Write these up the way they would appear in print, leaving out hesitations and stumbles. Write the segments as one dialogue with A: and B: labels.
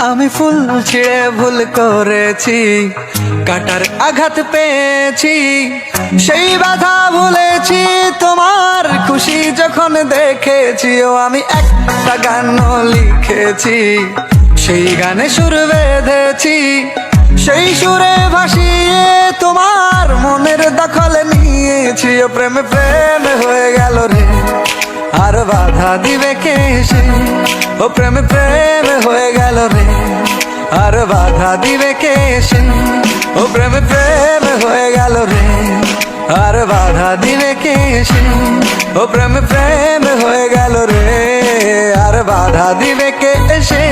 A: আমি ফুল ছিঁড়ে ভুল করেছি, কাটার আঘাত পেয়েছি, সেই ব্যথা ভুলেছি তোমার খুশি যখন দেখেছি। ও আমি একটা গান লিখেছি, সেই গানে সুর বেঁধেছি, সেই সুরে ভাসিয়ে তোমার মনের দখল নিয়েছি। ও প্রেমে প্রেম হয়ে গেল রে, আর বাধা দিবে কে সে? ও প্রেমে প্রেম হয়ে গেল রে, আর বাধা দিবে কে সে? ও প্রেমে প্রেম হয়ে গেল রে, আর বাধা দিবে কে সে? ও প্রেমে প্রেম হয়ে গেল রে, আর বাধা দিবে কে সে?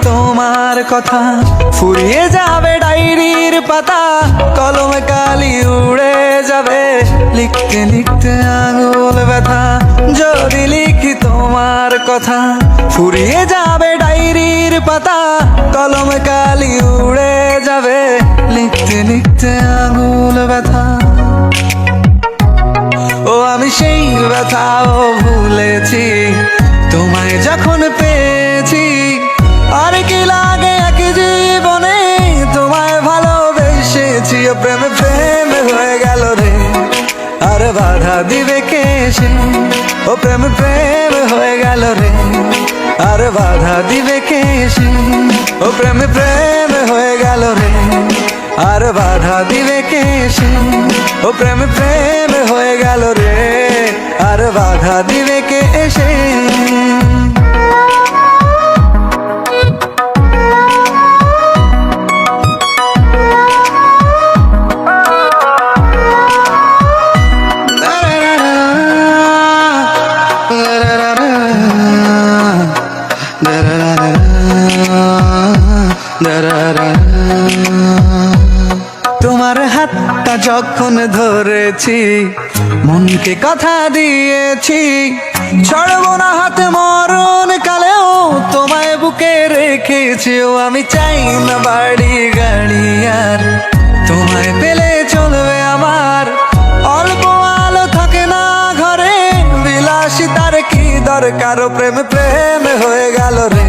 A: তোমার কথা ফুরিয়ে যাবে ডায়েরির পাতা, কলমে কালি উড়ে যাবে লিখতে লিখতে আঙুল ব্যথা। যদি লিখি তোমার কথা ফুরিয়ে যাবে ডায়েরির পাতা, কলমে কালি উড়ে যাবে লিখতে লিখতে আঙুল ব্যথা। ও আমি সেই ব্যথাও ভুলেছি তোমায় যখন পেয়েছি, আর কি লাগে এক জীবনে তোমায় ভালোবেসেছি। ও প্রেমে প্রেম হয়ে গেল রে, আর বাধা দিবে কে সে? ও প্রেমে প্রেম হয়ে গেল রে, আর বাধা দিবে কে সে? ও প্রেমে প্রেম হয়ে গেল রে, আর বাধা দিবে কে সে? ও প্রেমে প্রেম হয়ে গেল রে, আর বাধা দিবে কে সে? তোমার হাতটা যখন ধরেছি, মনকে কথা দিয়েছি, ছাড়বো না হাতে মরণ কালেও তোমায় বুকে রেখেছি। ও আমি চাই না বাড়ি গাড়ি আর তোমায় পেলে চলবে আমার, অল্প আলো থাকে না ঘরে, বিলাসিতার কি দরকার? ও প্রেম প্রেম হয়ে গেল রে,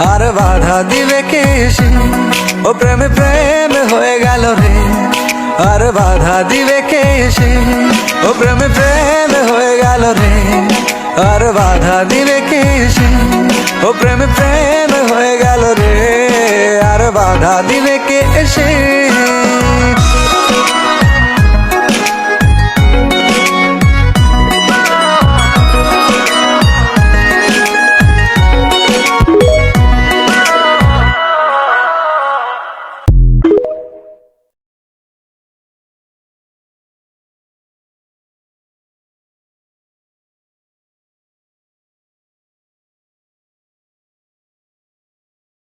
A: আর বাধা দিবে কে সে? ও প্রেমে প্রেম হয়ে গেল রে, আর বাধা দিবে কে সে? ও প্রেমে প্রেম হয়ে গেল রে, আর বাধা দিবে কে সে? ও প্রেমে প্রেম হয়ে গেল রে, আর বাধা দিবে কে সে?